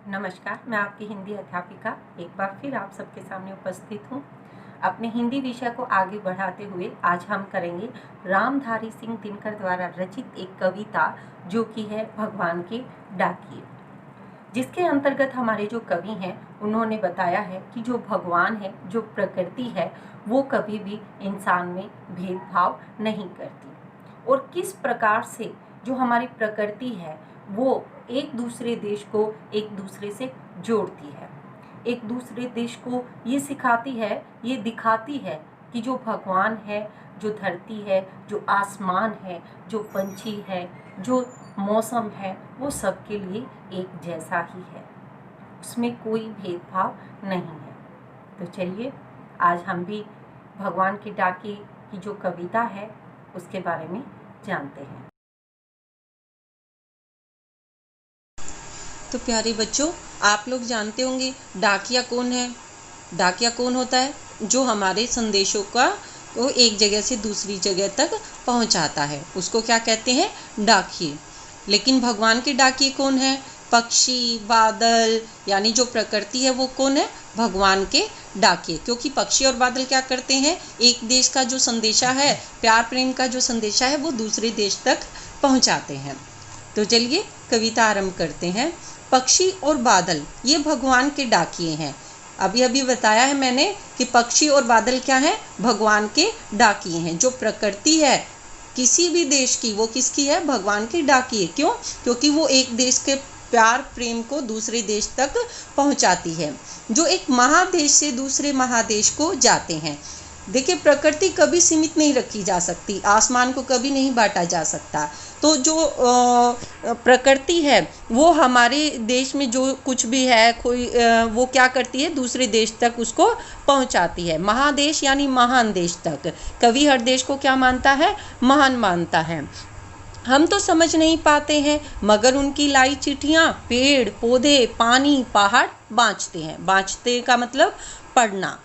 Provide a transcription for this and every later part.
नमस्कार, मैं आपकी हिंदी अध्यापिका एक बार फिर आप सबके सामने उपस्थित हूँ। अपने हिंदी विषय को आगे बढ़ाते हुए आज हम करेंगे रामधारी सिंह दिनकर द्वारा रचित एक कविता जो कि है भगवान के डाकिए, जिसके अंतर्गत हमारे जो कवि हैं उन्होंने बताया है कि जो भगवान है, जो प्रकृति है, वो कभी भी इंसान में भेदभाव नहीं करती और किस प्रकार से जो हमारी प्रकृति है वो एक दूसरे देश को एक दूसरे से जोड़ती है, एक दूसरे देश को ये सिखाती है, ये दिखाती है कि जो भगवान है, जो धरती है, जो आसमान है, जो पंछी है, जो मौसम है, वो सबके लिए एक जैसा ही है, उसमें कोई भेदभाव नहीं है। तो चलिए आज हम भी भगवान के डाके की जो कविता है उसके बारे में जानते हैं। तो प्यारे बच्चों, आप लोग जानते होंगे डाकिया कौन है। डाकिया कौन होता है? जो हमारे संदेशों का वो एक जगह से दूसरी जगह तक पहुंचाता है, उसको क्या कहते हैं? डाकिए। लेकिन भगवान के डाकिए कौन है? पक्षी, बादल, यानी जो प्रकृति है वो कौन है? भगवान के डाकिए। क्योंकि पक्षी और बादल क्या करते हैं? एक देश का जो संदेशा है, प्यार प्रेम का जो संदेशा है, वो दूसरे देश तक पहुंचाते हैं। तो चलिए कविता आरंभ करते हैं। पक्षी और बादल ये भगवान के डाकिए हैं। अभी अभी बताया है मैंने कि पक्षी और बादल क्या हैं? भगवान के डाकिए हैं। जो प्रकृति है किसी भी देश की, वो किसकी है? भगवान के डाकिए। क्यों? क्योंकि वो एक देश के प्यार प्रेम को दूसरे देश तक पहुंचाती है, जो एक महादेश से दूसरे महादेश को जाते हैं। देखिए, प्रकृति कभी सीमित नहीं रखी जा सकती, आसमान को कभी नहीं बांटा जा सकता। तो जो प्रकृति है वो हमारे देश में जो कुछ भी है वो क्या करती है? दूसरे देश तक उसको पहुंचाती है। महादेश यानी महान देश तक। कवि हर देश को क्या मानता है? महान मानता है। हम तो समझ नहीं पाते हैं, मगर उनकी लाई चिट्ठियाँ पेड़ पौधे पानी पहाड़ बाँचते हैं। बाँचते का मतलब पढ़ना।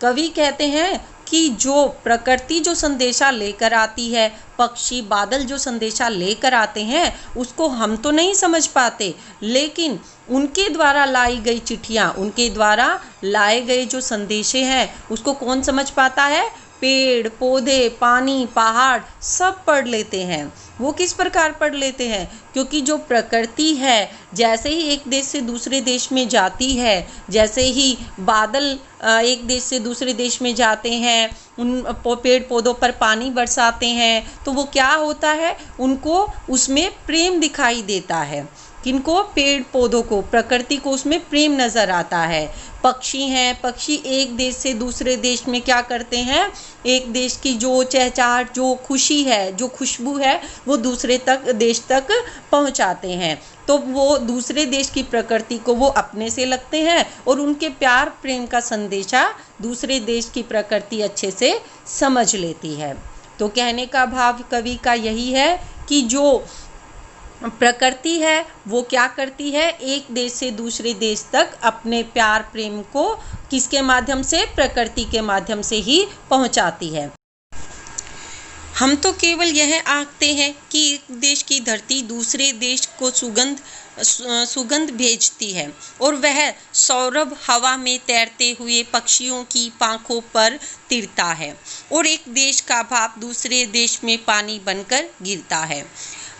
कवि कहते हैं कि जो प्रकृति जो संदेशा लेकर आती है, पक्षी बादल जो संदेशा लेकर आते हैं, उसको हम तो नहीं समझ पाते, लेकिन उनके द्वारा लाई गई चिट्ठियाँ, उनके द्वारा लाए गए जो संदेशे हैं, उसको कौन समझ पाता है? पेड़ पौधे पानी पहाड़ सब पढ़ लेते हैं। वो किस प्रकार पढ़ लेते हैं? क्योंकि जो प्रकृति है जैसे ही एक देश से दूसरे देश में जाती है, जैसे ही बादल एक देश से दूसरे देश में जाते हैं, उन पेड़ पौधों पर पानी बरसाते हैं, तो वो क्या होता है? उनको उसमें प्रेम दिखाई देता है। किनको? पेड़ पौधों को, प्रकृति को उसमें प्रेम नज़र आता है। पक्षी हैं, पक्षी एक देश से दूसरे देश में क्या करते हैं? एक देश की जो चहचहाट, जो खुशी है, जो खुशबू है, वो दूसरे देश तक पहुंचाते हैं। तो वो दूसरे देश की प्रकृति को वो अपने से लगते हैं और उनके प्यार प्रेम का संदेशा दूसरे देश की प्रकृति अच्छे से समझ लेती है। तो कहने का भाव कवि का यही है कि जो प्रकृति है वो क्या करती है? एक देश से दूसरे देश तक अपने प्यार प्रेम को किसके माध्यम से? प्रकृति के माध्यम से ही पहुंचाती है। हम तो केवल यह आंकते हैं कि एक देश की धरती दूसरे देश को सुगंध भेजती है और वह सौरभ हवा में तैरते हुए पक्षियों की पांखों पर तिरता है और एक देश का भाप दूसरे देश में पानी बनकर गिरता है।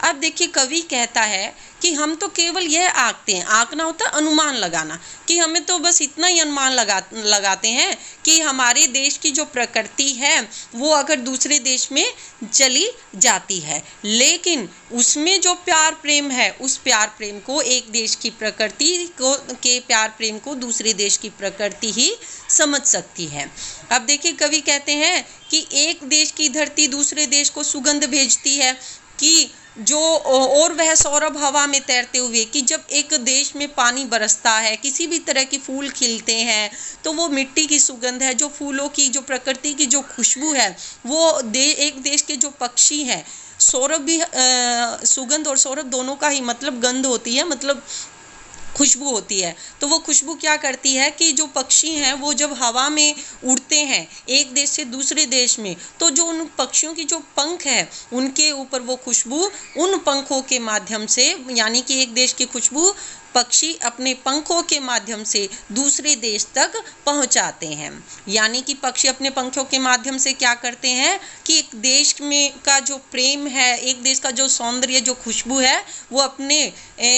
अब देखिए, कवि कहता है कि हम तो केवल यह आंकते हैं। आंकना होता है अनुमान लगाना, कि हमें तो बस इतना ही अनुमान लगाते हैं कि हमारे देश की जो प्रकृति है वो अगर दूसरे देश में चली जाती है, लेकिन उसमें जो प्यार प्रेम है, उस प्यार प्रेम को एक देश की प्रकृति के प्यार प्रेम को दूसरे देश की प्रकृति ही समझ सकती है। अब देखिए, कवि कहते हैं कि एक देश की धरती दूसरे देश को सुगंध भेजती है, कि जो और वह सौरभ हवा में तैरते हुए, कि जब एक देश में पानी बरसता है, किसी भी तरह के फूल खिलते हैं, तो वो मिट्टी की सुगंध है, जो फूलों की, जो प्रकृति की जो खुशबू है, वो एक देश के जो पक्षी हैं, सौरभ भी सुगंध और सौरभ दोनों का ही मतलब गंध होती है, मतलब खुशबू होती है। तो वो खुशबू क्या करती है कि जो पक्षी हैं वो जब हवा में उड़ते हैं एक देश से दूसरे देश में, तो जो उन पक्षियों की जो पंख है उनके ऊपर वो खुशबू उन पंखों के माध्यम से, यानी कि एक देश की खुशबू पक्षी अपने पंखों के माध्यम से दूसरे देश तक पहुंचाते हैं। यानी कि पक्षी अपने पंखों के माध्यम से क्या करते हैं कि एक देश में का जो प्रेम है, एक देश का जो सौंदर्य, जो खुशबू है, वो अपने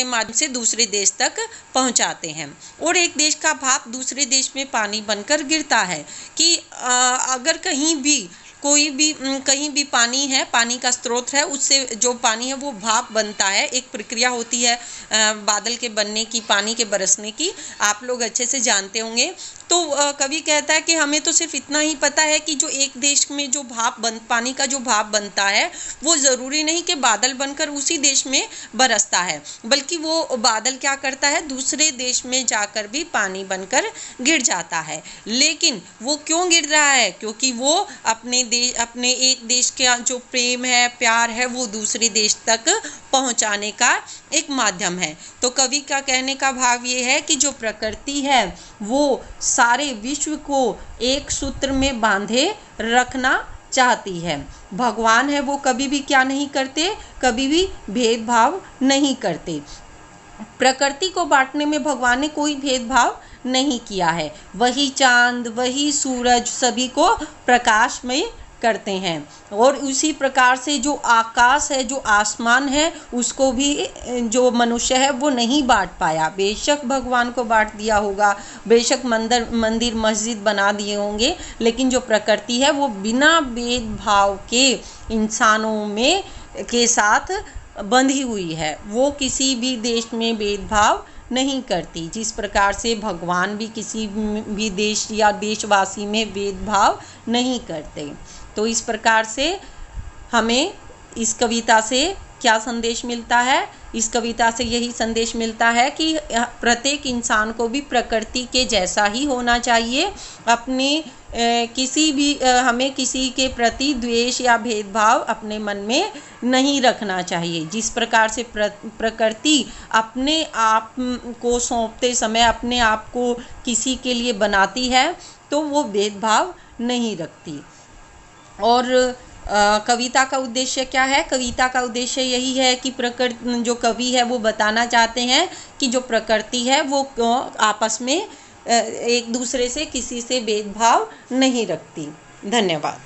माध्यम से दूसरे देश तक पहुंचाते हैं। और एक देश का भाप दूसरे देश में पानी बनकर गिरता है कि अगर कहीं भी कहीं भी पानी है, पानी का स्रोत है, उससे जो पानी है वो भाप बनता है। एक प्रक्रिया होती है बादल के बनने की, पानी के बरसने की, आप लोग अच्छे से जानते होंगे। तो कवि कहता है कि हमें तो सिर्फ इतना ही पता है कि जो एक देश में जो पानी का जो भाप बनता है वो ज़रूरी नहीं कि बादल बनकर उसी देश में बरसता है, बल्कि वो बादल क्या करता है, दूसरे देश में जाकर भी पानी बनकर गिर जाता है। लेकिन वो क्यों गिर रहा है? क्योंकि वो अपने एक देश का जो प्रेम है, प्यार है, वो दूसरे देश तक पहुंचाने का एक माध्यम है। तो कवि का कहने का भाव ये है कि जो प्रकृति है वो सारे विश्व को एक सूत्र में बांधे रखना चाहती है। भगवान है वो कभी भी क्या नहीं करते, कभी भी भेदभाव नहीं करते। प्रकृति को बांटने में भगवान ने कोई भेदभाव नहीं किया है। वही चांद, वही सूरज सभी को प्रकाशमय करते हैं। और उसी प्रकार से जो आकाश है, जो आसमान है, उसको भी जो मनुष्य है वो नहीं बांट पाया। बेशक भगवान को बांट दिया होगा, बेशक मंदिर मस्जिद बना दिए होंगे, लेकिन जो प्रकृति है वो बिना भेदभाव के इंसानों में के साथ बंधी हुई है। वो किसी भी देश में भेदभाव नहीं करती, जिस प्रकार से भगवान भी किसी भी देश या देशवासी में भेदभाव नहीं करते। तो इस प्रकार से हमें इस कविता से क्या संदेश मिलता है? इस कविता से यही संदेश मिलता है कि प्रत्येक इंसान को भी प्रकृति के जैसा ही होना चाहिए। हमें किसी के प्रति द्वेष या भेदभाव अपने मन में नहीं रखना चाहिए। जिस प्रकार से प्रकृति अपने आप को सौंपते समय अपने आप को किसी के लिए बनाती है, तो वो भेदभाव नहीं रखती। और कविता का उद्देश्य क्या है? कविता का उद्देश्य यही है कि जो कवि है वो बताना चाहते हैं कि जो प्रकृति है वो आपस में एक दूसरे से किसी से भेदभाव नहीं रखती। धन्यवाद।